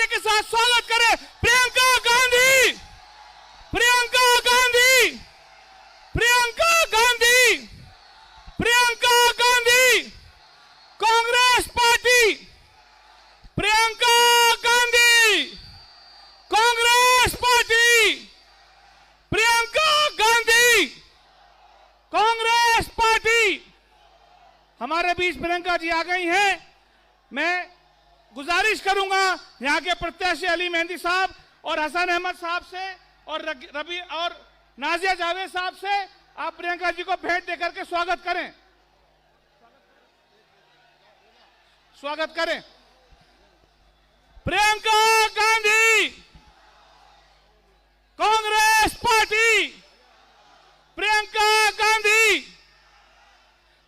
जयकारे के साथ स्वागत करें Priyanka Gandhi, Priyanka Gandhi, Priyanka Gandhi, Priyanka Gandhi, Congress party, Priyanka Gandhi, Congress party, Priyanka Gandhi, Congress party. हमारे बीच प्रियंका जी आ गई हैं। मैं गुजारिश करूंगा यहां के प्रत्याशी अली मेहंदी साहब और हसन अहमद साहब से और रबी और नाजिया जावेद साहब से आप प्रियंका जी को भेंट देकर के स्वागत करें, स्वागत करें। Priyanka Gandhi, Congress party, Priyanka Gandhi,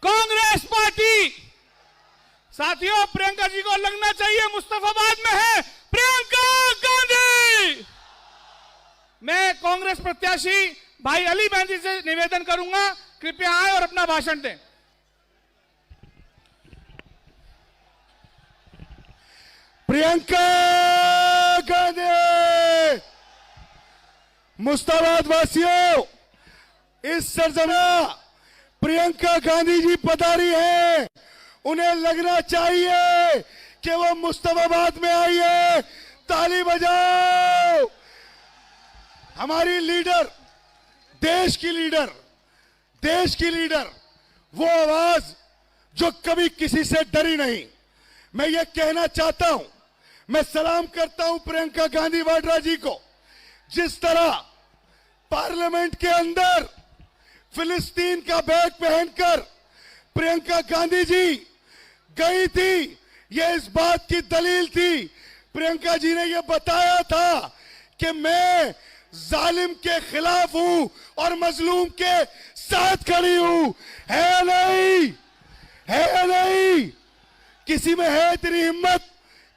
Congress party. साथियों, प्रियंका जी को लगना चाहिए मुस्तफाबाद में है प्रियंका गांधी। मैं कांग्रेस प्रत्याशी भाई अली मेहंदी से निवेदन करूंगा, कृपया आए और अपना भाषण दें। प्रियंका गांधी, मुस्तफाबाद वासियों, इस सरजमी प्रियंका गांधी जी पधारी हैं। उन्हें लगना चाहिए कि वो मुस्तफाबाद में आई है। ताली बजाओ। हमारी लीडर, देश की लीडर, देश की लीडर, वो आवाज जो कभी किसी से डरी नहीं। मैं ये कहना चाहता हूं, मैं सलाम करता हूं प्रियंका गांधी वाड्रा जी को। जिस तरह पार्लियामेंट के अंदर फिलिस्तीन का बैग पहनकर प्रियंका गांधी जी गई थी, यह इस बात की दलील थी। प्रियंका जी ने यह बताया था कि मैं जालिम के खिलाफ हूं और मजलूम के साथ खड़ी हूं। है नहीं, है नहीं। किसी में है इतनी हिम्मत,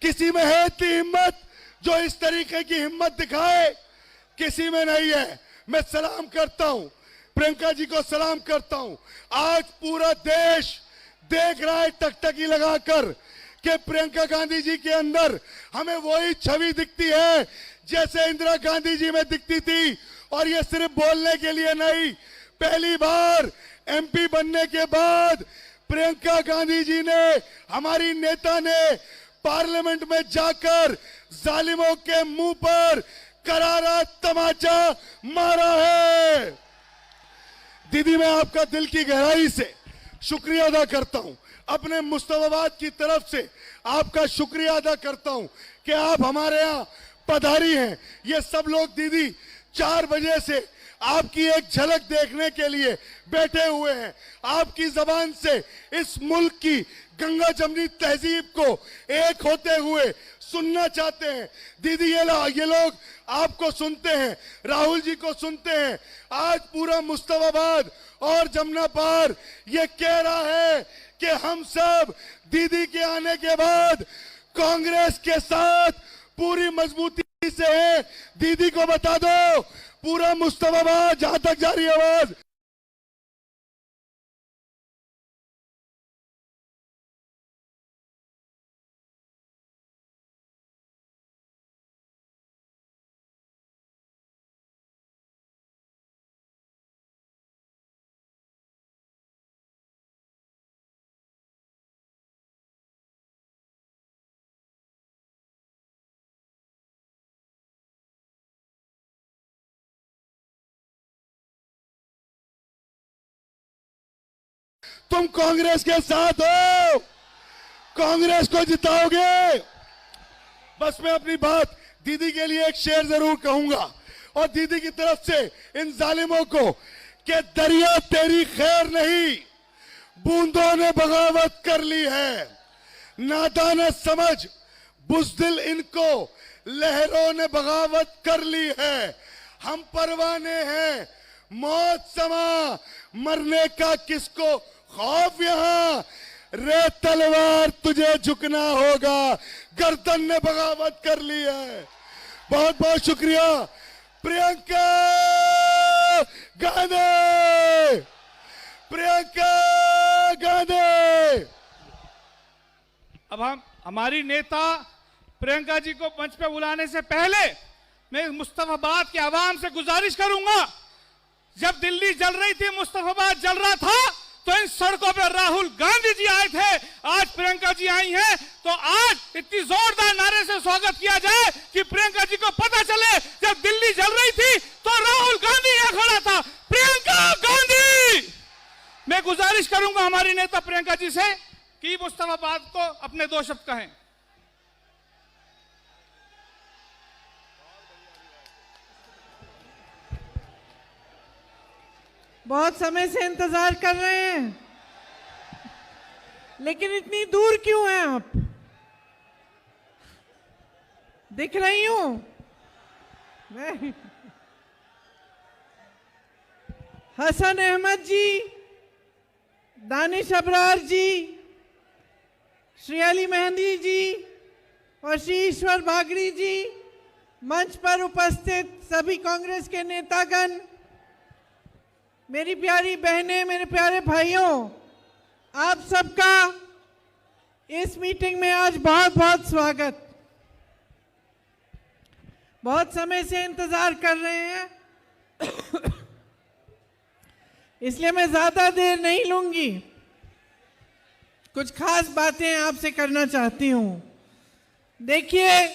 किसी में है इतनी हिम्मत जो इस तरीके की हिम्मत दिखाए, किसी में नहीं है। मैं सलाम करता हूं, प्रियंका जी को सलाम करता हूं। आज पूरा देश देख रहा है टकटकी लगाकर कि प्रियंका गांधी जी के अंदर हमें वही छवि दिखती है जैसे इंदिरा गांधी जी में दिखती थी। और ये सिर्फ बोलने के लिए नहीं, पहली बार एमपी बनने के बाद प्रियंका गांधी जी ने, हमारी नेता ने पार्लियामेंट में जाकर जालिमों के मुंह पर करारा तमाचा मारा है। दीदी, मैं आपका दिल की गहराई से शुक्रिया अदा करता हूं। अपने मुस्तफाबाद की तरफ से आपका शुक्रिया अदा करता हूं कि आप हमारे यहां पधारी हैं। ये सब लोग दीदी 4 बजे से आपकी एक झलक देखने के लिए बैठे हुए हैं। आपकी जबान से इस मुल्क की गंगा जमनी तहजीब को एक होते हुए सुनना चाहते हैं। दीदी, ये लोग आपको सुनते हैं, राहुल जी को सुनते हैं। आज पूरा मुस्तफाबाद और जमुना पार ये कह रहा है कि हम सब दीदी के आने के बाद कांग्रेस के साथ पूरी मजबूती से हैं। दीदी को बता दो, पूरा मुस्तफाबाद, जहां तक जा रही आवाज, तुम कांग्रेस के साथ हो, कांग्रेस को जिताओगे। बस मैं अपनी बात दीदी के लिए एक शेर जरूर कहूंगा और दीदी की तरफ से इन जालिमों को कि दरिया तेरी खैर नहीं, बूंदों ने बगावत कर ली है। नादान समझ बुज़दिल इनको, लहरों ने बगावत कर ली है। हम परवाने हैं मौत समा, मरने का किसको खौफ यहाँ। रे तलवार तुझे झुकना होगा, गर्दन ने बगावत कर ली है। बहुत बहुत शुक्रिया प्रियंका गांधी, प्रियंका गांधी। अब हमारी नेता प्रियंका जी को मंच पे बुलाने से पहले मैं मुस्तफाबाद के आवाम से गुजारिश करूंगा, जब दिल्ली जल रही थी, मुस्तफाबाद जल रहा था, तो इन सड़कों पर राहुल गांधी जी आए थे। आज प्रियंका जी आई हैं, तो आज इतनी जोरदार नारे से स्वागत किया जाए कि प्रियंका जी को पता चले जब दिल्ली जल रही थी तो राहुल गांधी यहां खड़ा था। प्रियंका गांधी। मैं गुजारिश करूंगा हमारी नेता प्रियंका जी से कि मुस्तफाबाद को अपने 2 शब्द कहें। बहुत समय से इंतजार कर रहे हैं, लेकिन इतनी दूर क्यों हैं आप? दिख रही हूं मैं? हसन अहमद जी, दानिश अबरार जी, श्री अली मेहंदी जी और श्री ईश्वर बागड़ी जी, मंच पर उपस्थित सभी कांग्रेस के नेतागण, मेरी प्यारी बहनें, मेरे प्यारे भाइयों, आप सबका इस मीटिंग में आज बहुत बहुत स्वागत। बहुत समय से इंतजार कर रहे हैं इसलिए मैं ज्यादा देर नहीं लूंगी। कुछ खास बातें आपसे करना चाहती हूं। देखिए,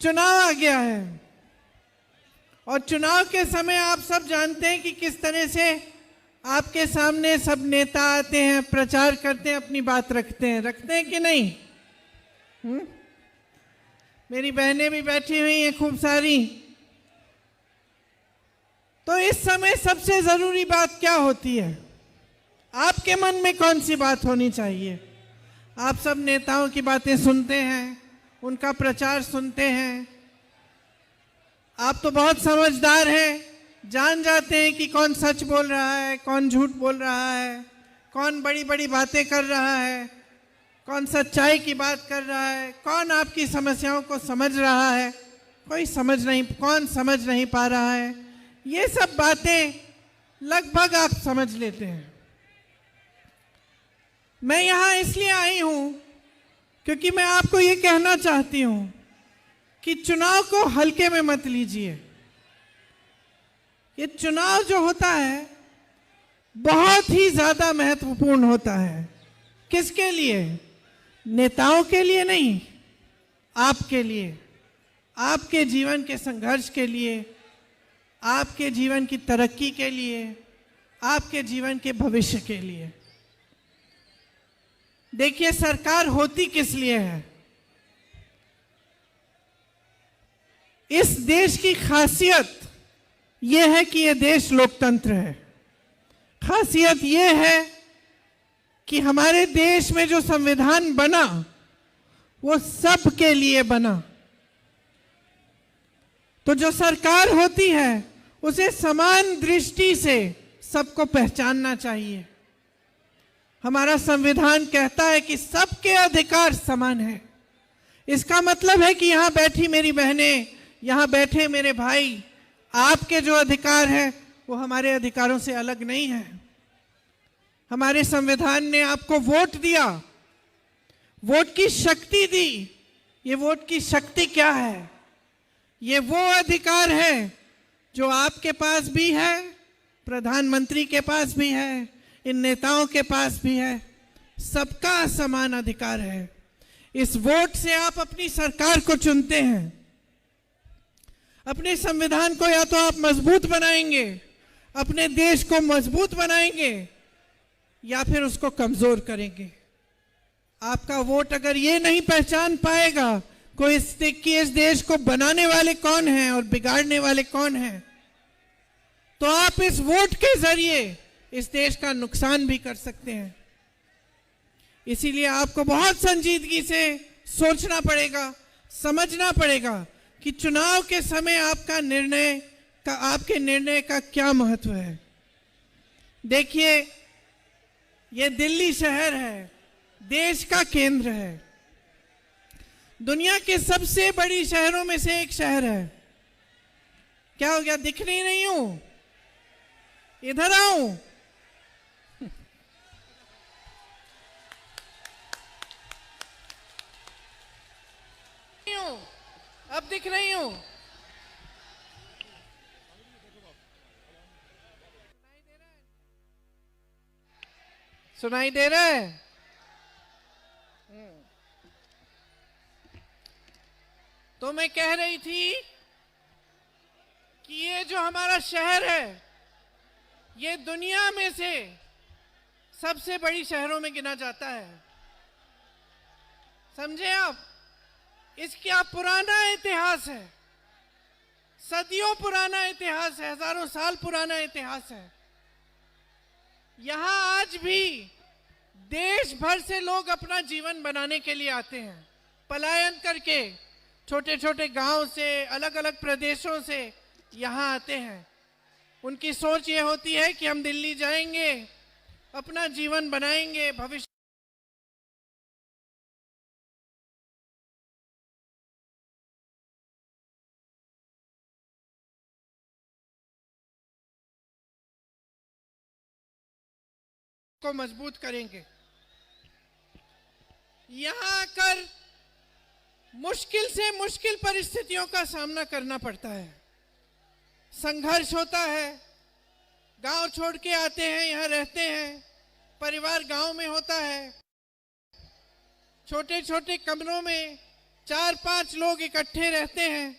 चुनाव आ गया है और चुनाव के समय आप सब जानते हैं कि किस तरह से आपके सामने सब नेता आते हैं, प्रचार करते हैं, अपनी बात रखते हैं कि नहीं? मेरी बहनें भी बैठी हुई हैं खूब सारी। तो इस समय सबसे जरूरी बात क्या होती है? आपके मन में कौन सी बात होनी चाहिए? आप सब नेताओं की बातें सुनते हैं, उनका प्रचार सुनते हैं। आप तो बहुत समझदार हैं, जान जाते हैं कि कौन सच बोल रहा है, कौन झूठ बोल रहा है, कौन बड़ी बड़ी बातें कर रहा है, कौन सच्चाई की बात कर रहा है, कौन आपकी समस्याओं को समझ रहा है, कौन समझ नहीं पा रहा है। ये सब बातें लगभग आप समझ लेते हैं। मैं यहाँ इसलिए आई हूँ क्योंकि मैं आपको ये कहना चाहती हूँ कि चुनाव को हल्के में मत लीजिए। ये चुनाव जो होता है बहुत ही ज्यादा महत्वपूर्ण होता है। किसके लिए? नेताओं के लिए नहीं, आपके लिए, आपके जीवन के संघर्ष के लिए, आपके जीवन की तरक्की के लिए, आपके जीवन के भविष्य के लिए। देखिए, सरकार होती किस लिए है? इस देश की खासियत यह है कि यह देश लोकतंत्र है। खासियत यह है कि हमारे देश में जो संविधान बना वो सबके लिए बना। तो जो सरकार होती है उसे समान दृष्टि से सबको पहचानना चाहिए। हमारा संविधान कहता है कि सबके अधिकार समान है। इसका मतलब है कि यहां बैठी मेरी बहनें, यहां बैठे मेरे भाई, आपके जो अधिकार हैं वो हमारे अधिकारों से अलग नहीं है। हमारे संविधान ने आपको वोट दिया, वोट की शक्ति दी। ये वोट की शक्ति क्या है? ये वो अधिकार है जो आपके पास भी है, प्रधानमंत्री के पास भी है, इन नेताओं के पास भी है। सबका समान अधिकार है। इस वोट से आप अपनी सरकार को चुनते हैं। अपने संविधान को या तो आप मजबूत बनाएंगे, अपने देश को मजबूत बनाएंगे, या फिर उसको कमजोर करेंगे। आपका वोट अगर ये नहीं पहचान पाएगा कोई इस देश को बनाने वाले कौन हैं और बिगाड़ने वाले कौन हैं, तो आप इस वोट के जरिए इस देश का नुकसान भी कर सकते हैं। इसीलिए आपको बहुत संजीदगी से सोचना पड़ेगा, समझना पड़ेगा कि चुनाव के समय आपके निर्णय का क्या महत्व है। देखिए, ये दिल्ली शहर है, देश का केंद्र है, दुनिया के सबसे बड़ी शहरों में से एक शहर है। क्या हो गया, दिख नहीं हूं? इधर आऊं? हूं? अब दिख रही हूं? सुनाई दे रहा है? तो मैं कह रही थी कि ये जो हमारा शहर है, ये दुनिया में से सबसे बड़ी शहरों में गिना जाता है। समझे आप? इसका पुराना इतिहास है, सदियों पुराना इतिहास है, हजारों साल पुराना इतिहास है। यहां आज भी देश भर से लोग अपना जीवन बनाने के लिए आते हैं, पलायन करके छोटे छोटे गांव से, अलग अलग प्रदेशों से यहां आते हैं। उनकी सोच ये होती है कि हम दिल्ली जाएंगे, अपना जीवन बनाएंगे, भविष्य को मजबूत करेंगे। यहां आकर मुश्किल से मुश्किल परिस्थितियों का सामना करना पड़ता है, संघर्ष होता है। गांव छोड़ के आते हैं, यहां रहते हैं, परिवार गांव में होता है, छोटे छोटे कमरों में 4-5 लोग इकट्ठे रहते हैं,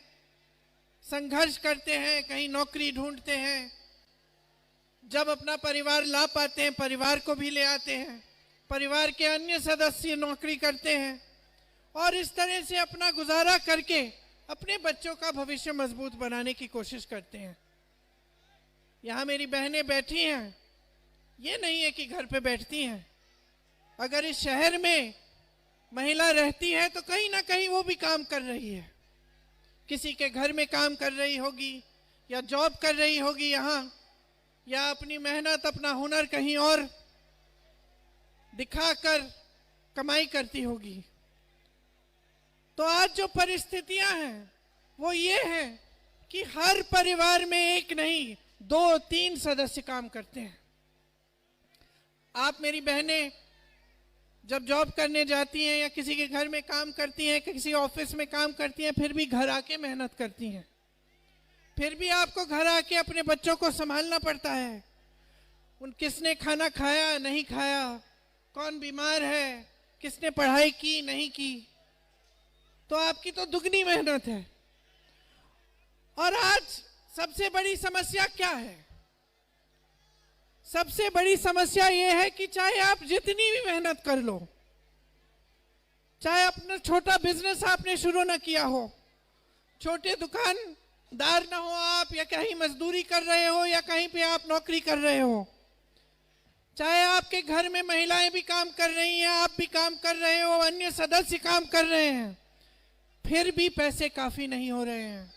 संघर्ष करते हैं, कहीं नौकरी ढूंढते हैं। जब अपना परिवार ला पाते हैं, परिवार को भी ले आते हैं, परिवार के अन्य सदस्य नौकरी करते हैं और इस तरह से अपना गुजारा करके अपने बच्चों का भविष्य मजबूत बनाने की कोशिश करते हैं। यहाँ मेरी बहनें बैठी हैं, ये नहीं है कि घर पे बैठती हैं। अगर इस शहर में महिला रहती है तो कहीं ना कहीं वो भी काम कर रही है, किसी के घर में काम कर रही होगी या जॉब कर रही होगी यहाँ, या अपनी मेहनत, अपना हुनर कहीं और दिखाकर कमाई करती होगी। तो आज जो परिस्थितियां हैं वो ये हैं कि हर परिवार में एक नहीं 2-3 सदस्य काम करते हैं। आप मेरी बहनें जब जॉब करने जाती हैं या किसी के घर में काम करती हैं, किसी ऑफिस में काम करती हैं, फिर भी घर आके मेहनत करती हैं, फिर भी आपको घर आके अपने बच्चों को संभालना पड़ता है। उन किसने खाना खाया नहीं खाया, कौन बीमार है, किसने पढ़ाई की नहीं की, तो आपकी तो दुगनी मेहनत है। और आज सबसे बड़ी समस्या क्या है? सबसे बड़ी समस्या यह है कि चाहे आप जितनी भी मेहनत कर लो, चाहे अपना छोटा बिजनेस आपने शुरू ना किया हो, छोटे दुकानदार ना हो आप, या कहीं मजदूरी कर रहे हो या कहीं पे आप नौकरी कर रहे हो, चाहे आपके घर में महिलाएं भी काम कर रही हैं, आप भी काम कर रहे हो, अन्य सदस्य काम कर रहे हैं, फिर भी पैसे काफी नहीं हो रहे हैं,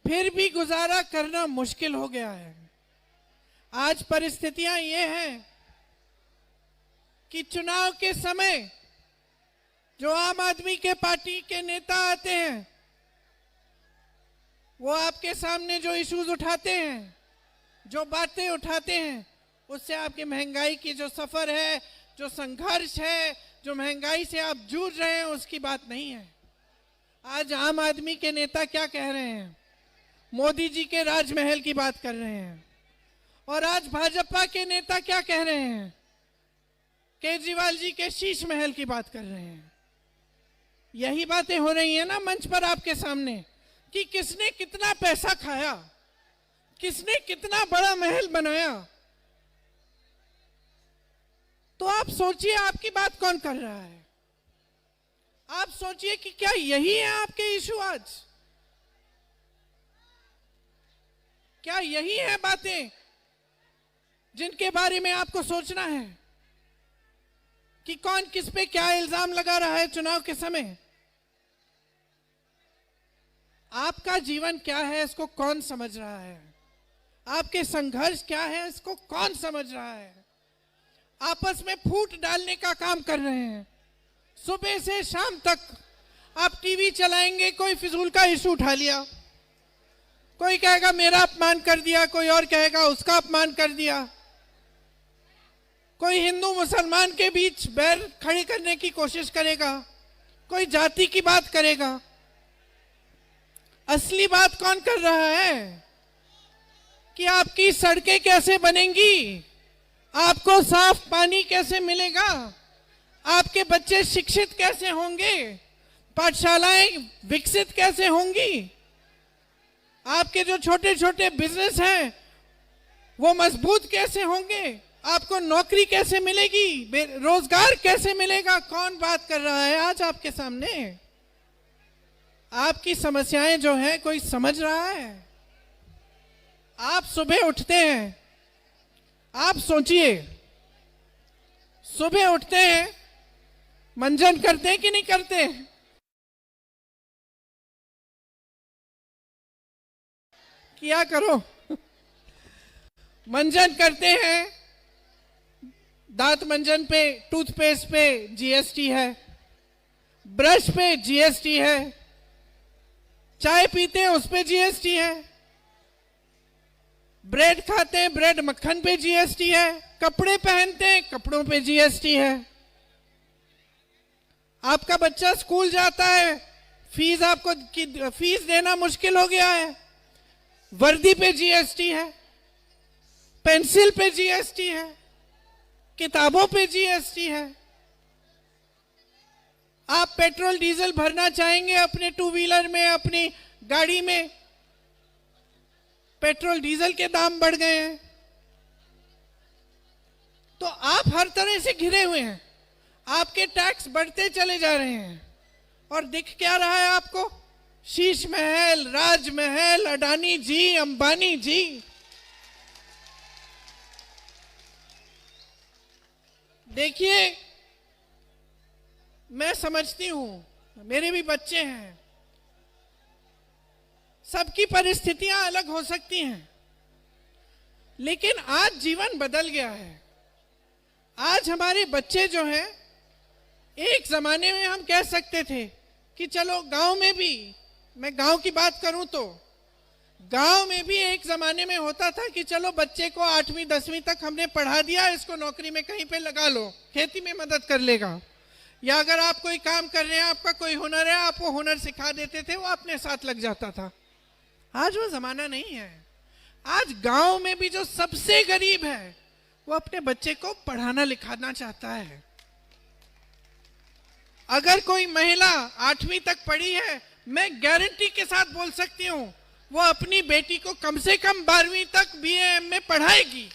फिर भी गुजारा करना मुश्किल हो गया है। आज परिस्थितियां ये हैं कि चुनाव के समय जो आम आदमी के पार्टी के नेता आते हैं, वो आपके सामने जो इश्यूज उठाते हैं, जो बातें उठाते हैं, उससे आपकी महंगाई की जो सफर है, जो संघर्ष है, जो महंगाई से आप जूझ रहे हैं, उसकी बात नहीं है। आज आम आदमी के नेता क्या कह रहे हैं? मोदी जी के राजमहल की बात कर रहे हैं। और आज भाजपा के नेता क्या कह रहे हैं? केजरीवाल जी के शीश महल की बात कर रहे हैं। यही बातें हो रही हैं ना मंच पर आपके सामने, कि किसने कितना पैसा खाया, किसने कितना बड़ा महल बनाया। तो आप सोचिए आपकी बात कौन कर रहा है? आप सोचिए कि क्या यही है आपके इशू आज? क्या यही है बातें जिनके बारे में आपको सोचना है कि कौन किस पे क्या इल्जाम लगा रहा है चुनाव के समय? आपका जीवन क्या है इसको कौन समझ रहा है? आपके संघर्ष क्या है इसको कौन समझ रहा है? आपस में फूट डालने का काम कर रहे हैं। सुबह से शाम तक आप टीवी चलाएंगे, कोई फिजूल का इशू उठा लिया, कोई कहेगा मेरा अपमान कर दिया, कोई और कहेगा उसका अपमान कर दिया, कोई हिंदू मुसलमान के बीच बैर खड़ी करने की कोशिश करेगा, कोई जाति की बात करेगा। असली बात कौन कर रहा है कि आपकी सड़कें कैसे बनेंगी, आपको साफ पानी कैसे मिलेगा, आपके बच्चे शिक्षित कैसे होंगे, पाठशालाएं विकसित कैसे होंगी, आपके जो छोटे छोटे बिजनेस हैं वो मजबूत कैसे होंगे, आपको नौकरी कैसे मिलेगी, रोजगार कैसे मिलेगा। कौन बात कर रहा है आज आपके सामने? आपकी समस्याएं जो है कोई समझ रहा है? आप सुबह उठते हैं, आप सोचिए, सुबह उठते हैं, मंजन करते हैं कि नहीं करते? किया करो। मंजन करते हैं, दांत मंजन पे, टूथपेस्ट पे जीएसटी है, ब्रश पे जीएसटी है, चाय पीते हैं उस पे जीएसटी है, ब्रेड खाते हैं ब्रेड मक्खन पे जीएसटी है, कपड़े पहनते हैं कपड़ों पे जीएसटी है। आपका बच्चा स्कूल जाता है, फीस आपको फीस देना मुश्किल हो गया है, वर्दी पे जीएसटी है, पेंसिल पे जीएसटी है, किताबों पे जीएसटी है। आप पेट्रोल डीजल भरना चाहेंगे अपने टू व्हीलर में, अपनी गाड़ी में, पेट्रोल डीजल के दाम बढ़ गए हैं। तो आप हर तरह से घिरे हुए हैं, आपके टैक्स बढ़ते चले जा रहे हैं और दिख क्या रहा है आपको? शीश महल, राजमहल, अडानी जी, अंबानी जी। देखिए, मैं समझती हूं, मेरे भी बच्चे हैं, सबकी परिस्थितियां अलग हो सकती हैं, लेकिन आज जीवन बदल गया है। आज हमारे बच्चे जो हैं, एक जमाने में हम कह सकते थे कि चलो गांव में भी, मैं गांव की बात करूं तो गांव में भी एक जमाने में होता था कि चलो बच्चे को 8वीं 10वीं तक हमने पढ़ा दिया, इसको नौकरी में कहीं पे लगा लो, खेती में मदद कर लेगा, या अगर आप कोई काम कर रहे हैं, आपका कोई हुनर है, आप वो हुनर सिखा देते थे, वो अपने साथ लग जाता था। आज वो जमाना नहीं है। आज गांव में भी जो सबसे गरीब है वो अपने बच्चे को पढ़ाना लिखाना चाहता है। अगर कोई महिला 8वीं तक पढ़ी है, मैं गारंटी के साथ बोल सकती हूं वो अपनी बेटी को कम से कम 12वीं तक BA में पढ़ाएगी।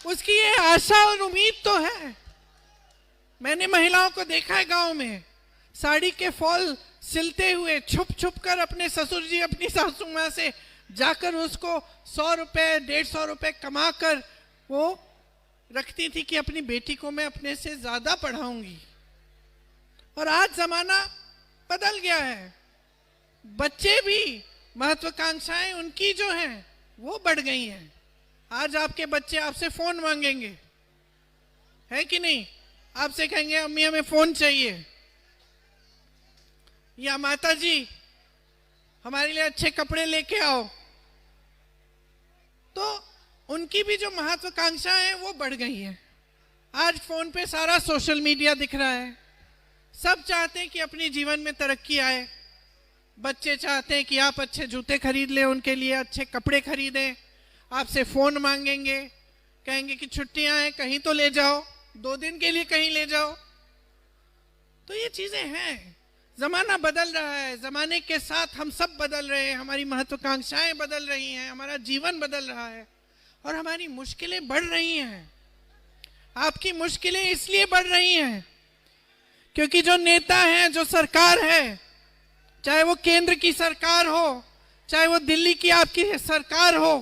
उसकी ये आशा और उम्मीद तो है। मैंने महिलाओं को देखा है गांव में, साड़ी के फॉल सिलते हुए छुप छुप कर अपने ससुर जी, अपनी सासू माँ से जाकर उसको 100 रुपए 150 रुपए कमा कर वो रखती थी कि अपनी बेटी को मैं अपने से ज्यादा पढ़ाऊंगी। और आज जमाना बदल गया है, बच्चे भी, महत्वाकांक्षाएं उनकी जो हैं वो बढ़ गई हैं। आज आपके बच्चे आपसे फोन मांगेंगे, है कि नहीं? आपसे कहेंगे अम्मी हमें फोन चाहिए, या माता जी हमारे लिए अच्छे कपड़े लेके आओ। तो उनकी भी जो महत्वाकांक्षा है वो बढ़ गई है। आज फोन पे सारा सोशल मीडिया दिख रहा है, सब चाहते हैं कि अपने जीवन में तरक्की आए। बच्चे चाहते हैं कि आप अच्छे जूते खरीद लें, उनके लिए अच्छे कपड़े खरीदें, आपसे फोन मांगेंगे, कहेंगे कि छुट्टियां हैं कहीं तो ले जाओ, 2 दिन के लिए कहीं ले जाओ। तो ये चीजें हैं, जमाना बदल रहा है, जमाने के साथ हम सब बदल रहे हैं, हमारी महत्वाकांक्षाएं बदल रही हैं, हमारा जीवन बदल रहा है और हमारी मुश्किलें बढ़ रही हैं। आपकी मुश्किलें इसलिए बढ़ रही हैं क्योंकि जो नेता हैं, जो सरकार है, चाहे वो केंद्र की सरकार हो, चाहे वो दिल्ली की आपकी सरकार हो,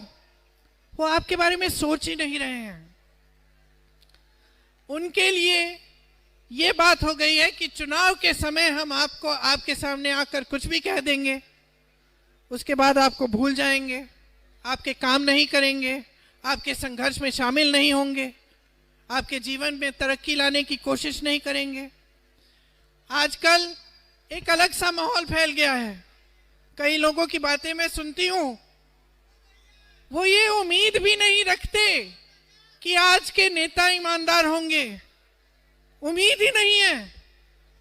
वो आपके बारे में सोच ही नहीं रहे हैं। उनके लिए ये बात हो गई है कि चुनाव के समय हम आपको, आपके सामने आकर कुछ भी कह देंगे, उसके बाद आपको भूल जाएंगे, आपके काम नहीं करेंगे, आपके संघर्ष में शामिल नहीं होंगे, आपके जीवन में तरक्की लाने की कोशिश नहीं करेंगे। आजकल एक अलग सा माहौल फैल गया है। कई लोगों की बातें मैं सुनती हूं, वो ये उम्मीद भी नहीं रखते कि आज के नेता ईमानदार होंगे, उम्मीद ही नहीं है।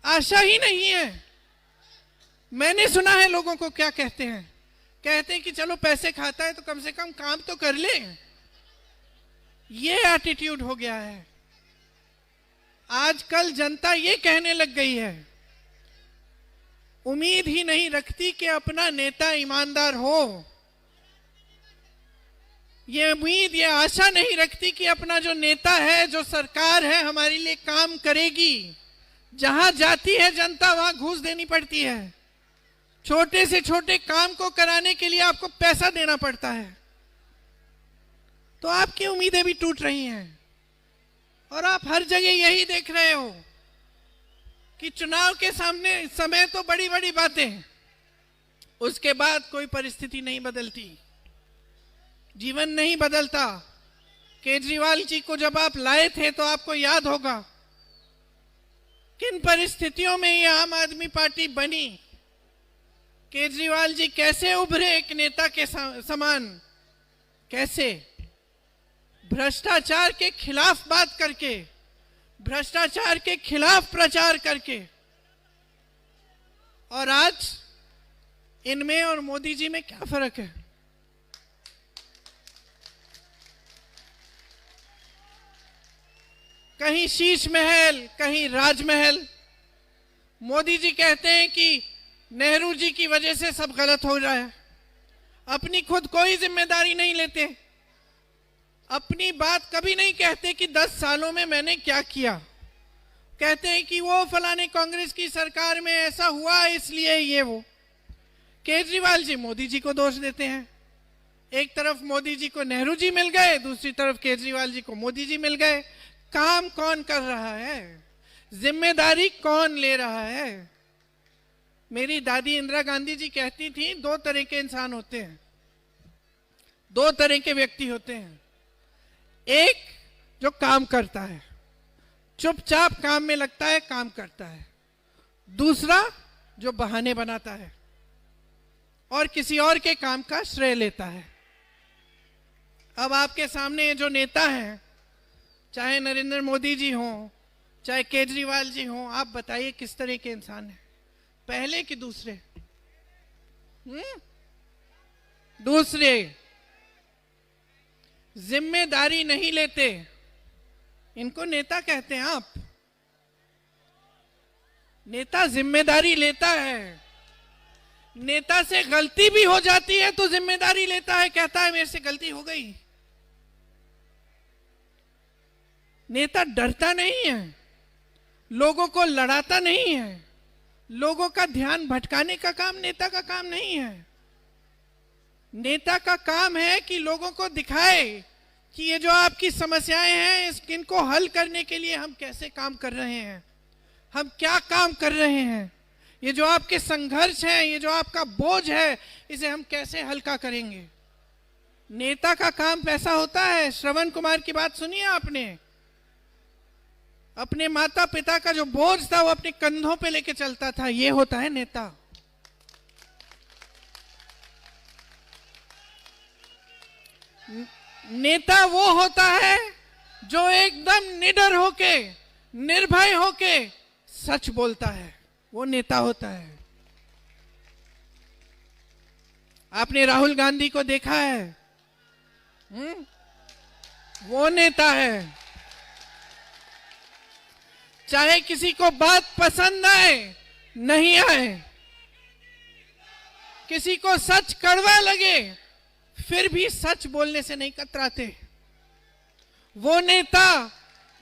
आशा ही नहीं है। मैंने सुना है लोगों को क्या कहते हैं कि चलो पैसे खाता है तो कम से कम काम तो कर ले। ये एटीट्यूड हो गया है। आजकल जनता ये कहने लग गई है, उम्मीद ही नहीं रखती कि अपना नेता ईमानदार हो। ये उम्मीद, ये आशा नहीं रखती कि अपना जो नेता है, जो सरकार है, हमारे लिए काम करेगी। जहां जाती है जनता वहां घूस देनी पड़ती है। छोटे से छोटे काम को कराने के लिए आपको पैसा देना पड़ता है। तो आपकी उम्मीदें भी टूट रही हैं। और आप हर जगह यही देख रहे हो कि चुनाव के सामने समय तो बड़ी बड़ी बातें, उसके बाद कोई परिस्थिति नहीं बदलती, जीवन नहीं बदलता। केजरीवाल जी को जब आप लाए थे तो आपको याद होगा किन परिस्थितियों में ये आम आदमी पार्टी बनी। केजरीवाल जी कैसे उभरे एक नेता के समान, कैसे भ्रष्टाचार के खिलाफ बात करके, भ्रष्टाचार के खिलाफ प्रचार करके। और आज इनमें और मोदी जी में क्या फर्क है? कहीं शीश महल, कहीं राजमहल। मोदी जी कहते हैं कि नेहरू जी की वजह से सब गलत हो रहा है, अपनी खुद कोई जिम्मेदारी नहीं लेते, अपनी बात कभी नहीं कहते कि 10 सालों में मैंने क्या किया। कहते हैं कि वो फलाने कांग्रेस की सरकार में ऐसा हुआ इसलिए ये वो। केजरीवाल जी मोदी जी को दोष देते हैं। एक तरफ मोदी जी को नेहरू जी मिल गए, दूसरी तरफ केजरीवाल जी को मोदी जी मिल गए। काम कौन कर रहा है? जिम्मेदारी कौन ले रहा है? मेरी दादी इंदिरा गांधी जी कहती थी, 2 तरह के इंसान होते हैं, 2 तरह के व्यक्ति होते हैं। एक जो काम करता है, चुपचाप काम में लगता है, काम करता है। दूसरा जो बहाने बनाता है और किसी और के काम का श्रेय लेता है। अब आपके सामने जो नेता हैं, चाहे नरेंद्र मोदी जी हों, चाहे केजरीवाल जी हों, आप बताइए किस तरह के इंसान हैं, पहले कि दूसरे? दूसरे जिम्मेदारी नहीं लेते, इनको नेता कहते हैं आप। नेता जिम्मेदारी लेता है, नेता से गलती भी हो जाती है तो जिम्मेदारी लेता है, कहता है मेरे से गलती हो गई। नेता डरता नहीं है, लोगों को लड़ाता नहीं है, लोगों का ध्यान भटकाने का काम नेता का काम नहीं है। नेता का काम है कि लोगों को दिखाए कि ये जो आपकी समस्याएं हैं, इनको हल करने के लिए हम कैसे काम कर रहे हैं, हम क्या काम कर रहे हैं। ये जो आपके संघर्ष हैं, ये जो आपका बोझ है, इसे हम कैसे हल्का करेंगे। नेता का काम ऐसा होता है। श्रवण कुमार की बात सुनिए आपने, अपने माता पिता का जो बोझ था वो अपने कंधों पे लेके चलता था। ये होता है नेता। नेता वो होता है जो एकदम निडर होके, निर्भय होके सच बोलता है, वो नेता होता है। आपने राहुल गांधी को देखा है, वो नेता है। चाहे किसी को बात पसंद आए नहीं आए, किसी को सच कड़वा लगे, फिर भी सच बोलने से नहीं कतराते। वो नेता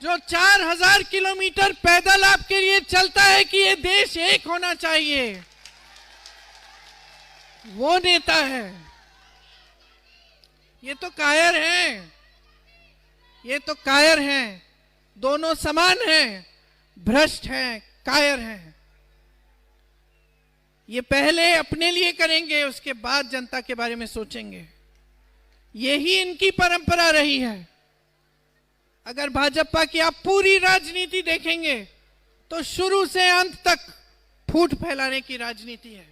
जो 4000 किलोमीटर पैदल आपके लिए चलता है कि ये देश एक होना चाहिए, वो नेता है। ये तो कायर हैं, ये तो कायर हैं, दोनों समान हैं, भ्रष्ट हैं, कायर हैं। ये पहले अपने लिए करेंगे, उसके बाद जनता के बारे में सोचेंगे। यही इनकी परंपरा रही है। अगर भाजपा की आप पूरी राजनीति देखेंगे तो शुरू से अंत तक फूट फैलाने की राजनीति है।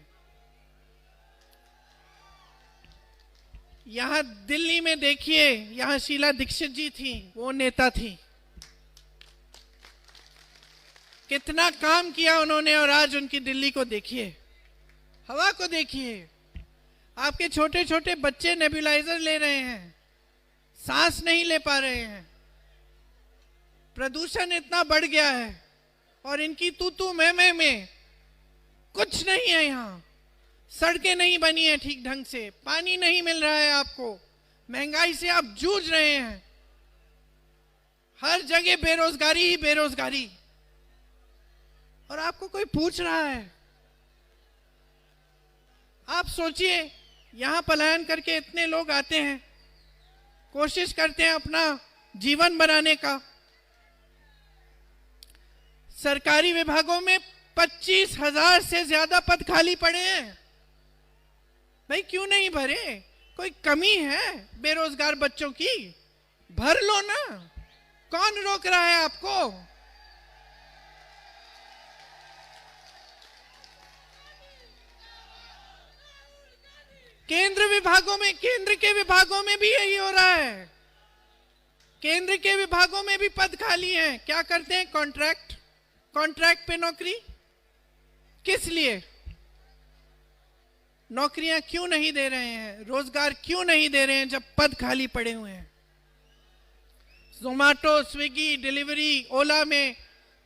यहां दिल्ली में देखिए, यहां शीला दीक्षित जी थी, वो नेता थी। कितना काम किया उन्होंने, और आज उनकी दिल्ली को देखिए, हवा को देखिए। आपके छोटे छोटे बच्चे नेबुलाइजर ले रहे हैं, सांस नहीं ले पा रहे हैं। प्रदूषण इतना बढ़ गया है, और इनकी तू तू मैं में कुछ नहीं है। यहाँ सड़कें नहीं बनी है ठीक ढंग से, पानी नहीं मिल रहा है आपको, महंगाई से आप जूझ रहे हैं, हर जगह बेरोजगारी ही बेरोजगारी, और आपको कोई पूछ रहा है? आप सोचिए, यहां पलायन करके इतने लोग आते हैं, कोशिश करते हैं अपना जीवन बनाने का। सरकारी विभागों में 25,000 से ज्यादा पद खाली पड़े हैं। भाई क्यों नहीं भरे? कोई कमी है बेरोजगार बच्चों की? भर लो ना, कौन रोक रहा है आपको? केंद्र विभागों में, केंद्र के विभागों में भी यही हो रहा है। केंद्र के विभागों में भी पद खाली हैं। क्या करते हैं? कॉन्ट्रैक्ट, कॉन्ट्रैक्ट पे नौकरी। किस लिए? नौकरियां क्यों नहीं दे रहे हैं? रोजगार क्यों नहीं दे रहे हैं जब पद खाली पड़े हुए हैं? जोमैटो, स्विगी, डिलीवरी, ओला में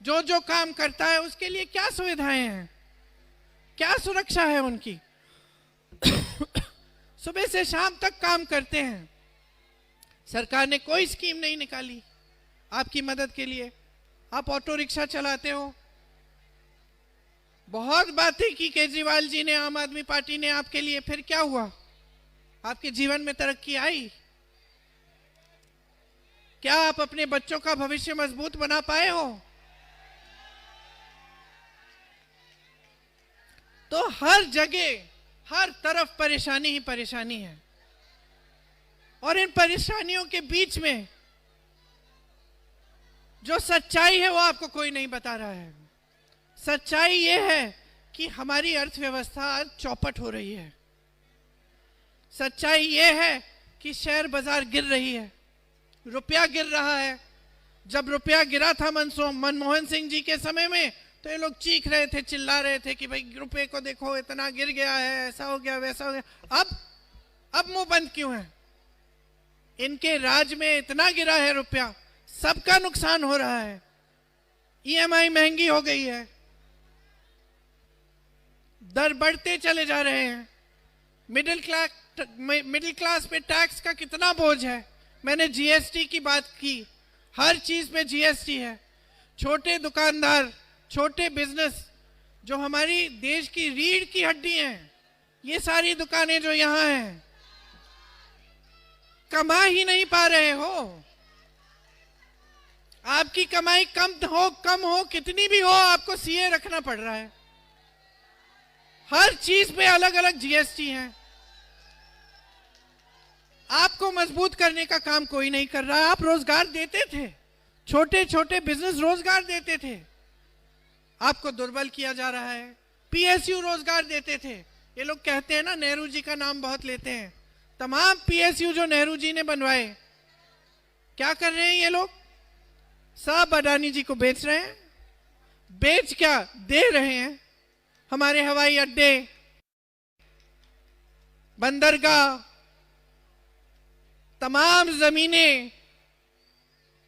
जो जो काम करता है उसके लिए क्या सुविधाएं हैं, क्या सुरक्षा है उनकी? सुबह से शाम तक काम करते हैं। सरकार ने कोई स्कीम नहीं निकाली आपकी मदद के लिए। आप ऑटो रिक्शा चलाते हो, बहुत बातें की केजरीवाल जी ने, आम आदमी पार्टी ने आपके लिए, फिर क्या हुआ? आपके जीवन में तरक्की आई? क्या आप अपने बच्चों का भविष्य मजबूत बना पाए हो? तो हर जगह, हर तरफ परेशानी ही परेशानी है, और इन परेशानियों के बीच में जो सच्चाई है वो आपको कोई नहीं बता रहा है। सच्चाई ये है कि हमारी अर्थव्यवस्था आज चौपट हो रही है। सच्चाई ये है कि शेयर बाजार गिर रही है, रुपया गिर रहा है। जब रुपया गिरा था मनमोहन सिंह जी के समय में, तो ये लोग चीख रहे थे, चिल्ला रहे थे कि भाई रुपये को देखो इतना गिर गया है, ऐसा हो गया, वैसा हो गया। अब मुंह बंद क्यों है? इनके राज में इतना गिरा है रुपया, सबका नुकसान हो रहा है। ईएमआई महंगी हो गई है, दर बढ़ते चले जा रहे हैं। मिडिल क्लास पे टैक्स का कितना बोझ है। मैंने जीएसटी की बात की, हर चीज में जीएसटी है। छोटे दुकानदार, छोटे बिजनेस, जो हमारी देश की रीढ़ की हड्डी हैं, ये सारी दुकानें जो यहां हैं, कमा ही नहीं पा रहे हो। आपकी कमाई कम हो, कितनी भी हो, आपको सीए रखना पड़ रहा है। हर चीज पे अलग अलग जीएसटी है। आपको मजबूत करने का काम कोई नहीं कर रहा। आप रोजगार देते थे, छोटे छोटे बिजनेस रोजगार देते थे, आपको दुर्बल किया जा रहा है। पीएसयू रोजगार देते थे। ये लोग कहते हैं ना, नेहरू जी का नाम बहुत लेते हैं। तमाम पीएसयू जो नेहरू जी ने बनवाए, क्या कर रहे हैं ये लोग? सब अडानी जी को बेच रहे हैं। बेच क्या, दे रहे हैं। हमारे हवाई अड्डे, बंदरगाह, तमाम जमीनें,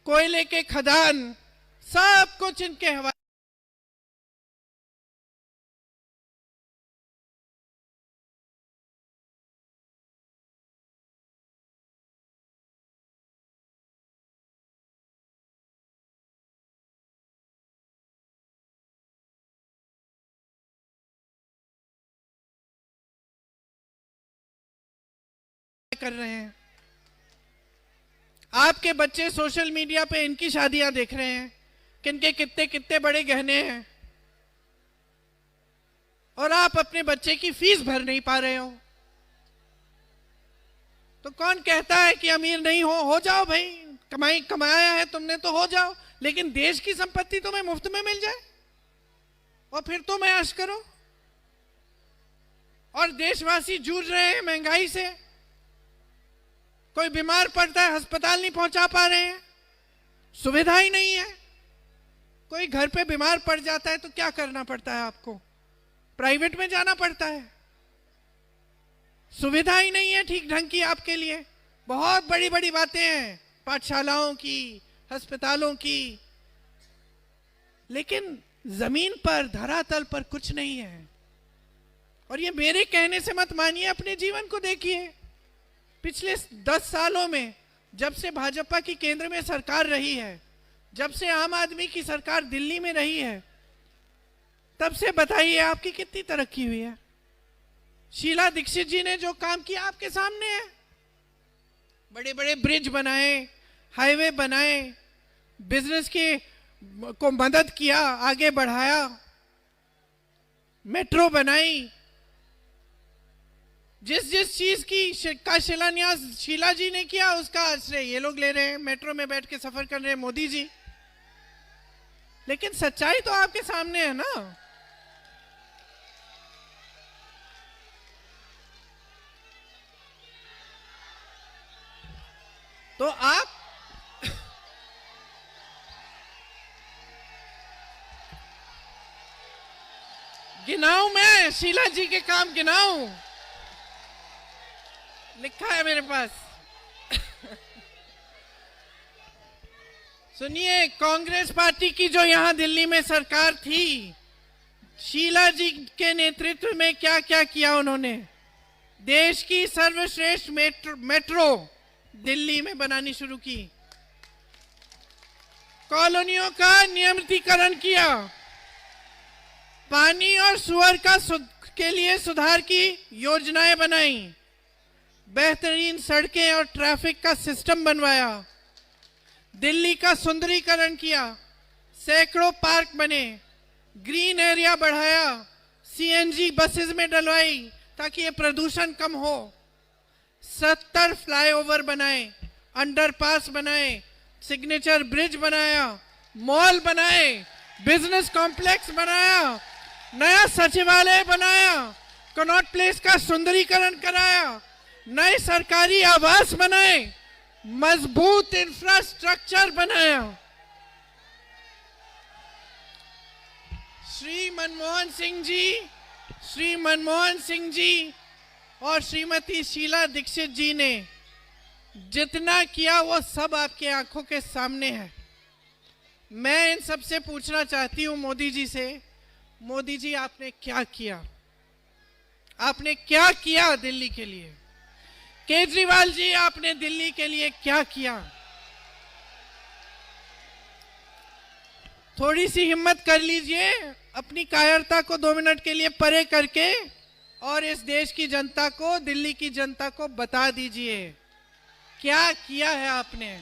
कोयले के खदान, सब कुछ इनके हवाले कर रहे हैं। आपके बच्चे सोशल मीडिया पे इनकी शादियां देख रहे हैं, किनके कितने कितने बड़े गहने हैं, और आप अपने बच्चे की फीस भर नहीं पा रहे हो। तो कौन कहता है कि अमीर नहीं हो जाओ भाई, कमाया है तुमने तो हो जाओ, लेकिन देश की संपत्ति तुम्हें मुफ्त में मिल जाए और फिर तुम ऐश करो। और देशवासी जूझ रहे हैं महंगाई से। कोई बीमार पड़ता है, अस्पताल नहीं पहुंचा पा रहे हैं, सुविधा ही नहीं है। कोई घर पे बीमार पड़ जाता है तो क्या करना पड़ता है आपको? प्राइवेट में जाना पड़ता है। सुविधा ही नहीं है ठीक ढंग की आपके लिए। बहुत बड़ी बड़ी बातें हैं पाठशालाओं की, अस्पतालों की, लेकिन जमीन पर, धरातल पर कुछ नहीं है। और ये मेरे कहने से मत मानिए, अपने जीवन को देखिए। पिछले 10 सालों में, जब से भाजपा की केंद्र में सरकार रही है, जब से आम आदमी की सरकार दिल्ली में रही है, तब से बताइए आपकी कितनी तरक्की हुई है। शीला दीक्षित जी ने जो काम किया आपके सामने है। बड़े बड़े ब्रिज बनाए, हाईवे बनाए, बिजनेस को मदद किया, आगे बढ़ाया, मेट्रो बनाई। जिस जिस चीज का शिलान्यास शीला जी ने किया, उसका श्रेय ये लोग ले रहे हैं। मेट्रो में बैठ के सफर कर रहे हैं मोदी जी। लेकिन सच्चाई तो आपके सामने है ना। तो आप गिनाऊं मैं शीला जी के काम गिनाऊं? लिखा है मेरे पास। सुनिए, कांग्रेस पार्टी की जो यहां दिल्ली में सरकार थी, शीला जी के नेतृत्व में क्या क्या किया उन्होंने। देश की सर्वश्रेष्ठ मेट्रो दिल्ली में बनानी शुरू की। कॉलोनियों का नियमितीकरण किया। पानी और सुअर के लिए सुधार की योजनाएं बनाई। बेहतरीन सड़कें और ट्रैफिक का सिस्टम बनवाया। दिल्ली का सुंदरीकरण किया। सैकड़ों पार्क बने, ग्रीन एरिया बढ़ाया, सीएनजी बसेस में डलवाई ताकि ये प्रदूषण कम हो। 70 फ्लाईओवर बनाए, अंडरपास बनाए, सिग्नेचर ब्रिज बनाया, मॉल बनाए, बिजनेस कॉम्प्लेक्स बनाया, नया सचिवालय बनाया, कनॉट प्लेस का सुंदरीकरण कराया, नए सरकारी आवास बनाए, मजबूत इंफ्रास्ट्रक्चर बनाया। श्री मनमोहन सिंह जी और श्रीमती शीला दीक्षित जी ने जितना किया वो सब आपके आंखों के सामने है। मैं इन सबसे पूछना चाहती हूं मोदी जी से, मोदी जी आपने क्या किया? आपने क्या किया दिल्ली के लिए? केजरीवाल जी आपने दिल्ली के लिए क्या किया? थोड़ी सी हिम्मत कर लीजिए, अपनी कायरता को 2 मिनट के लिए परे करके और इस देश की जनता को, दिल्ली की जनता को बता दीजिए क्या किया है आपने।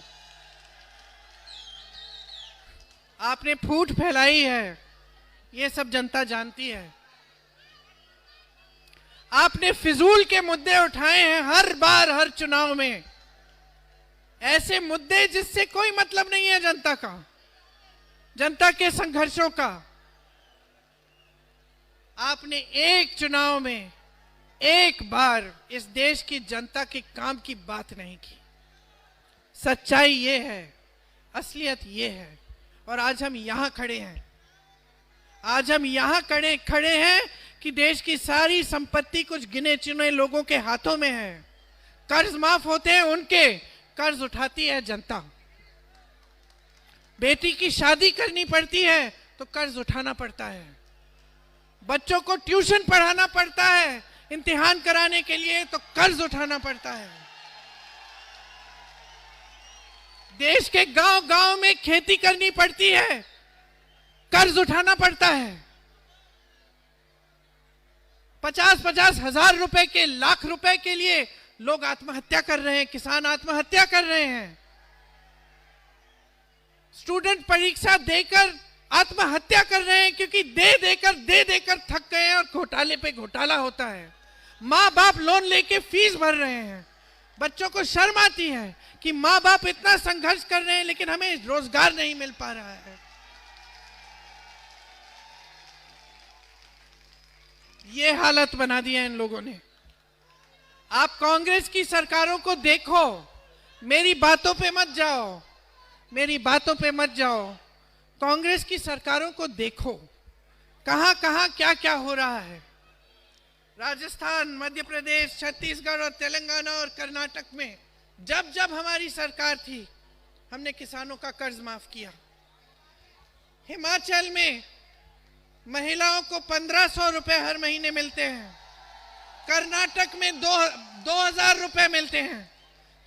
आपने फूट फैलाई है, ये सब जनता जानती है। आपने फिजूल के मुद्दे उठाए हैं हर बार, हर चुनाव में, ऐसे मुद्दे जिससे कोई मतलब नहीं है जनता का, जनता के संघर्षों का। आपने एक चुनाव में एक बार इस देश की जनता के काम की बात नहीं की। सच्चाई ये है, असलियत ये है। और आज हम यहां खड़े हैं, आज हम यहां खड़े हैं कि देश की सारी संपत्ति कुछ गिने चुने लोगों के हाथों में है। कर्ज माफ होते हैं उनके, कर्ज उठाती है जनता। बेटी की शादी करनी पड़ती है तो कर्ज उठाना पड़ता है। बच्चों को ट्यूशन पढ़ाना पड़ता है, इम्तिहान कराने के लिए तो कर्ज उठाना पड़ता है। देश के गांव-गांव में खेती करनी पड़ती है, कर्ज उठाना पड़ता है। 50-50 हजार रुपए के, लाख रुपए के लिए लोग आत्महत्या कर रहे हैं, किसान आत्महत्या कर रहे हैं। स्टूडेंट परीक्षा देकर आत्महत्या कर रहे हैं क्योंकि दे देकर थक गए हैं और घोटाले पे घोटाला होता है। माँ बाप लोन लेके फीस भर रहे हैं। बच्चों को शर्म आती है कि माँ बाप इतना संघर्ष कर रहे हैं लेकिन हमें रोजगार नहीं मिल पा रहा है। ये हालत बना दिया इन लोगों ने। आप कांग्रेस की सरकारों को देखो, मेरी बातों पे मत जाओ, मेरी बातों पे मत जाओ। कांग्रेस की सरकारों को देखो, कहां कहां क्या क्या हो रहा है। राजस्थान, मध्य प्रदेश, छत्तीसगढ़ और तेलंगाना और कर्नाटक में जब जब हमारी सरकार थी, हमने किसानों का कर्ज माफ किया। हिमाचल में महिलाओं को 1500 रुपए हर महीने मिलते हैं। कर्नाटक में 2000 रुपए मिलते हैं।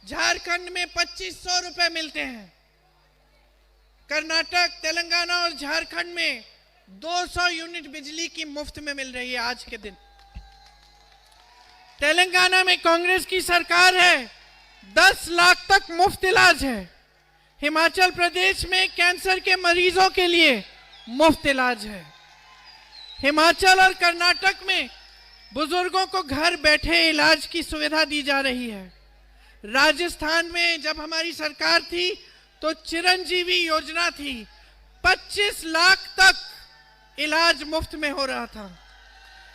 झारखंड में 2500 रुपए मिलते हैं। कर्नाटक, तेलंगाना और झारखंड में 200 यूनिट बिजली की मुफ्त में मिल रही है आज के दिन। तेलंगाना में कांग्रेस की सरकार है, 10 लाख तक मुफ्त इलाज है। हिमाचल प्रदेश में कैंसर के मरीजों के लिए मुफ्त इलाज है। हिमाचल और कर्नाटक में बुजुर्गों को घर बैठे इलाज की सुविधा दी जा रही है। राजस्थान में जब हमारी सरकार थी तो चिरंजीवी योजना थी, 25 लाख तक इलाज मुफ्त में हो रहा था।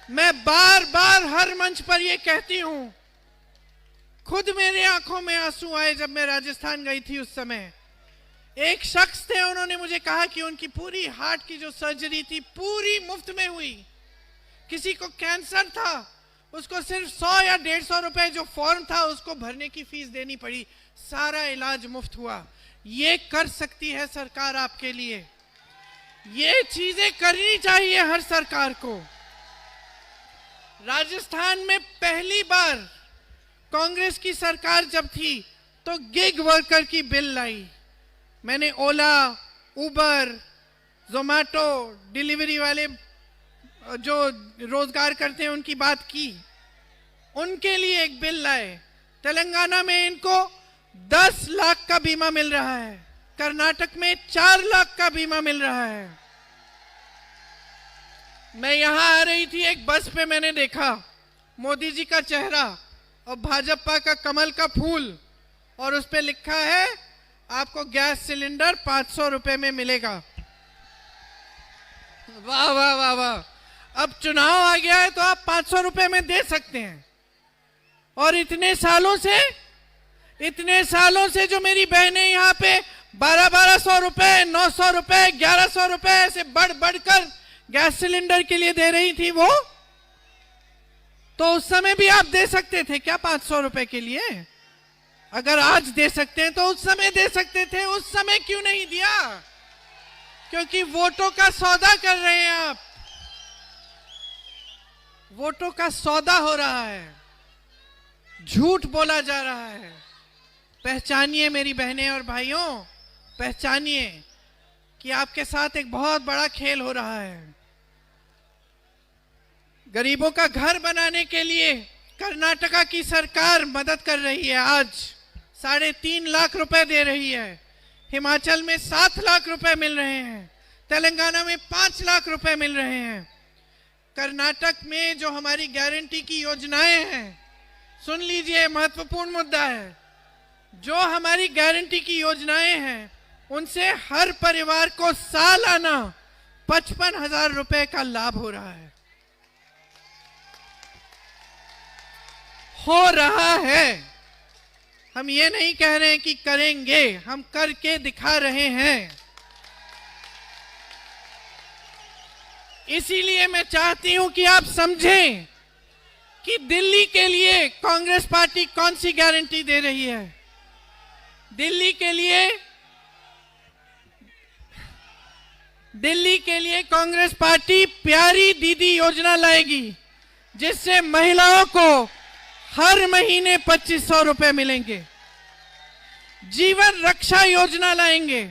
मैं बार बार हर मंच पर यह कहती हूं, खुद मेरे आंखों में आंसू आए जब मैं राजस्थान गई थी। उस समय एक शख्स थे, उन्होंने मुझे कहा कि उनकी पूरी हार्ट की जो सर्जरी थी पूरी मुफ्त में हुई। किसी को कैंसर था, उसको सिर्फ 100 या 150 रुपए जो फॉर्म था उसको भरने की फीस देनी पड़ी, सारा इलाज मुफ्त हुआ। ये कर सकती है सरकार आपके लिए, ये चीजें करनी चाहिए हर सरकार को। राजस्थान में पहली बार कांग्रेस की सरकार जब थी तो गिग वर्कर की बिल लाई। मैंने ओला, उबर, जोमैटो, डिलीवरी वाले जो रोजगार करते हैं उनकी बात की, उनके लिए एक बिल लाए। तेलंगाना में इनको 10 लाख का बीमा मिल रहा है, कर्नाटक में 4 लाख का बीमा मिल रहा है। मैं यहां आ रही थी, एक बस पे मैंने देखा मोदी जी का चेहरा और भाजपा का कमल का फूल, और उस पे लिखा है आपको गैस सिलेंडर 500 रुपए में मिलेगा। वाह वाह वाह वाह, अब चुनाव आ गया है तो आप 500 रुपए में दे सकते हैं। और इतने सालों से जो मेरी बहनें यहाँ पे 1200 रुपए, 900 रुपए, 1100 रुपए ऐसे बढ़कर गैस सिलेंडर के लिए दे रही थी, वो तो उस समय भी आप दे सकते थे क्या 500 रुपए के लिए? अगर आज दे सकते हैं तो उस समय दे सकते थे। उस समय क्यों नहीं दिया? क्योंकि वोटों का सौदा कर रहे हैं आप, वोटों का सौदा हो रहा है, झूठ बोला जा रहा है। पहचानिए मेरी बहनें और भाइयों, पहचानिए कि आपके साथ एक बहुत बड़ा खेल हो रहा है। गरीबों का घर बनाने के लिए कर्नाटका की सरकार मदद कर रही है, आज 3.5 लाख रुपए दे रही है। हिमाचल में 7 लाख रुपए मिल रहे हैं, तेलंगाना में 5 लाख रुपए मिल रहे हैं। कर्नाटक में जो हमारी गारंटी की योजनाएं हैं, सुन लीजिए, महत्वपूर्ण मुद्दा है। जो हमारी गारंटी की योजनाएं हैं उनसे हर परिवार को सालाना 55,000 रुपए का लाभ हो रहा है, हो रहा है। हम ये नहीं कह रहे हैं कि करेंगे, हम करके दिखा रहे हैं। इसीलिए मैं चाहती हूं कि आप समझें कि दिल्ली के लिए कांग्रेस पार्टी कौन सी गारंटी दे रही है। दिल्ली के लिए कांग्रेस पार्टी प्यारी दीदी योजना लाएगी, जिससे महिलाओं को हर महीने 2500 रुपए मिलेंगे। जीवन रक्षा योजना लाएंगे,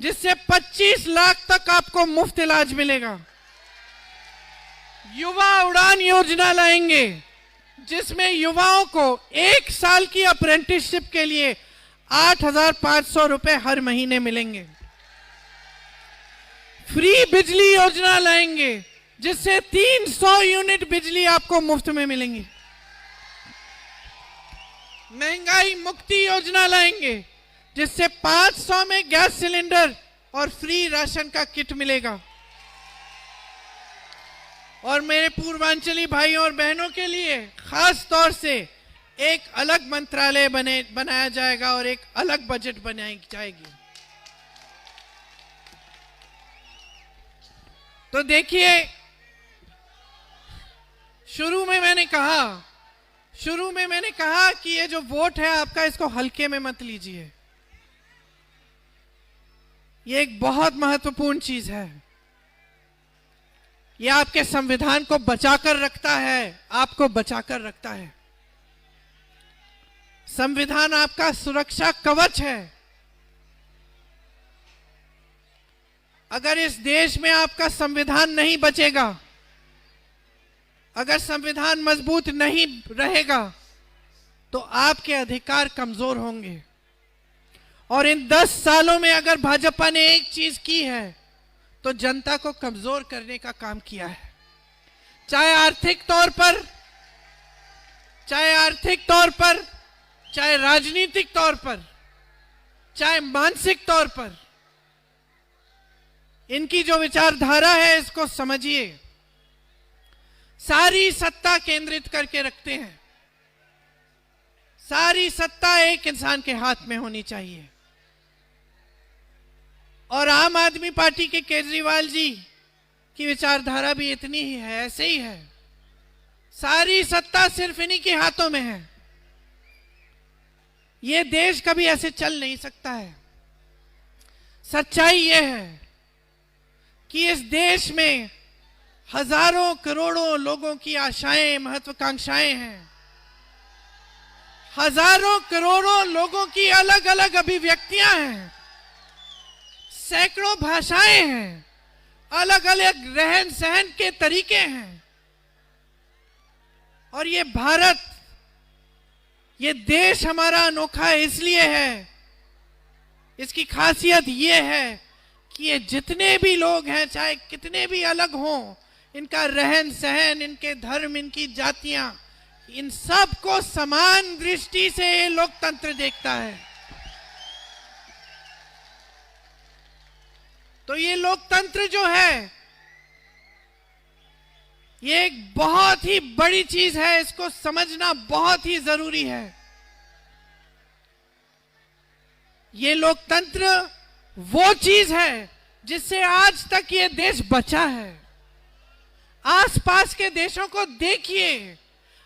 जिससे 25 लाख तक आपको मुफ्त इलाज मिलेगा। युवा उड़ान योजना लाएंगे, जिसमें युवाओं को 1 साल की अप्रेंटिसशिप के लिए 8,500 रुपए हर महीने मिलेंगे। फ्री बिजली योजना लाएंगे, जिससे 300 यूनिट बिजली आपको मुफ्त में मिलेंगी। महंगाई मुक्ति योजना लाएंगे, जिससे 500 में गैस सिलेंडर और फ्री राशन का किट मिलेगा। और मेरे पूर्वांचली भाइयों और बहनों के लिए खास तौर से एक अलग मंत्रालय बनाया जाएगा और एक अलग बजट बनाई जाएगी। तो देखिए, शुरू में मैंने कहा कि ये जो वोट है आपका, इसको हल्के में मत लीजिए। ये एक बहुत महत्वपूर्ण चीज है। ये आपके संविधान को बचाकर रखता है, आपको बचाकर रखता है। संविधान आपका सुरक्षा कवच है। अगर इस देश में आपका संविधान नहीं बचेगा, अगर संविधान मजबूत नहीं रहेगा, तो आपके अधिकार कमजोर होंगे। और इन 10 सालों में अगर भाजपा ने एक चीज की है, तो जनता को कमजोर करने का काम किया है। चाहे आर्थिक तौर पर, चाहे राजनीतिक तौर पर, चाहे मानसिक तौर पर। इनकी जो विचारधारा है, इसको समझिए। सारी सत्ता केंद्रित करके रखते हैं। सारी सत्ता एक इंसान के हाथ में होनी चाहिए। और आम आदमी पार्टी के केजरीवाल जी की विचारधारा भी इतनी ही है, ऐसे ही है। सारी सत्ता सिर्फ इन्हीं के हाथों में है। ये देश कभी ऐसे चल नहीं सकता है। सच्चाई ये है कि इस देश में हजारों करोड़ों लोगों की आशाएं, महत्वाकांक्षाएं हैं। हजारों करोड़ों लोगों की अलग अलग अभिव्यक्तियां हैं, सैकड़ों भाषाएं हैं, अलग अलग रहन सहन के तरीके हैं। और ये भारत, ये देश हमारा अनोखा इसलिए है, इसकी खासियत ये है कि ये जितने भी लोग हैं, चाहे कितने भी अलग हों, इनका रहन सहन, इनके धर्म, इनकी जातियां, इन सब को समान दृष्टि से ये लोकतंत्र देखता है। तो ये लोकतंत्र जो है, ये एक बहुत ही बड़ी चीज है। इसको समझना बहुत ही जरूरी है। ये लोकतंत्र वो चीज है जिससे आज तक ये देश बचा है। आसपास के देशों को देखिए,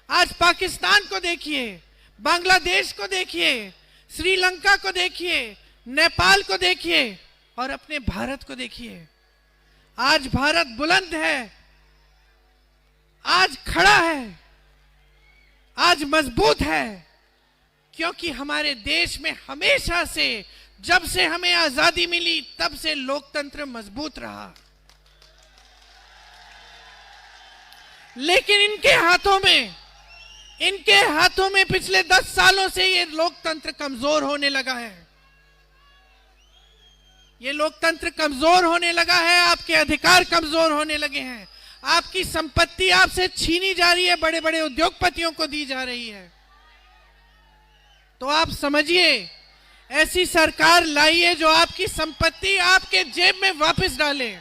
आज पाकिस्तान को देखिए, बांग्लादेश को देखिए, श्रीलंका को देखिए, नेपाल को देखिए, और अपने भारत को देखिए। आज भारत बुलंद है, आज खड़ा है, आज मजबूत है, क्योंकि हमारे देश में हमेशा से, जब से हमें आजादी मिली, तब से लोकतंत्र मजबूत रहा। लेकिन इनके हाथों में पिछले 10 सालों से ये लोकतंत्र कमजोर होने लगा है। ये लोकतंत्र कमजोर होने लगा है, आपके अधिकार कमजोर होने लगे हैं, आपकी संपत्ति आपसे छीनी जा रही है, बड़े बड़े उद्योगपतियों को दी जा रही है। तो आप समझिए, ऐसी सरकार लाइए जो आपकी संपत्ति आपके जेब में वापस डाले।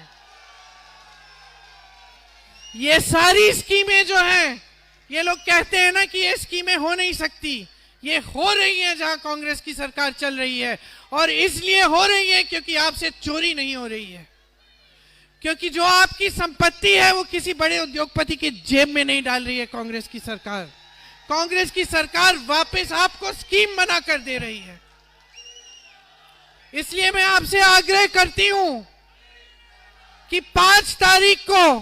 ये सारी स्कीमें जो हैं, ये लोग कहते हैं ना कि ये स्कीमें हो नहीं सकती, ये हो रही है जहां कांग्रेस की सरकार चल रही है। और इसलिए हो रही है क्योंकि आपसे चोरी नहीं हो रही है, क्योंकि जो आपकी संपत्ति है वो किसी बड़े उद्योगपति की जेब में नहीं डाल रही है कांग्रेस की सरकार। कांग्रेस की सरकार वापस आपको स्कीम बना कर दे रही है। इसलिए मैं आपसे आग्रह करती हूं कि 5 तारीख को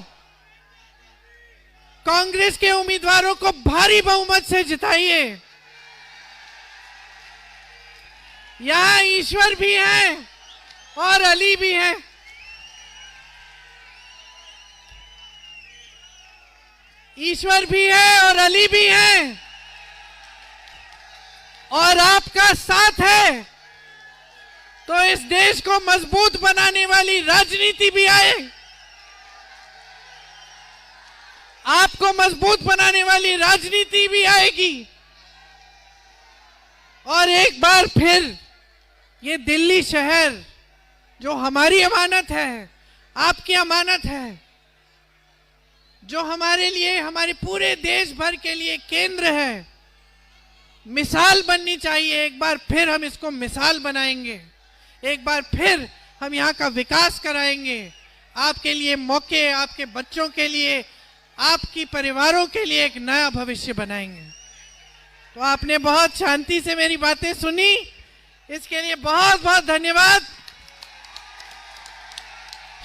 कांग्रेस के उम्मीदवारों को भारी बहुमत से जिताइए। यहां ईश्वर भी हैं और अली भी हैं। ईश्वर भी है और अली भी हैं, और आपका साथ है तो इस देश को मजबूत बनाने वाली राजनीति भी आए। आपको मजबूत बनाने वाली राजनीति भी आएगी। और एक बार फिर ये दिल्ली शहर जो हमारी अमानत है, आपकी अमानत है, जो हमारे लिए, हमारे पूरे देश भर के लिए केंद्र है, मिसाल बननी चाहिए। एक बार फिर हम इसको मिसाल बनाएंगे, एक बार फिर हम यहाँ का विकास कराएंगे, आपके लिए मौके, आपके बच्चों के लिए, आपकी परिवारों के लिए एक नया भविष्य बनाएंगे। तो आपने बहुत शांति से मेरी बातें सुनी, इसके लिए बहुत बहुत धन्यवाद,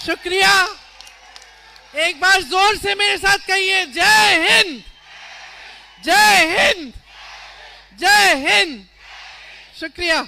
शुक्रिया। एक बार जोर से मेरे साथ कहिए, जय हिंद, जय हिंद, जय हिंद। शुक्रिया।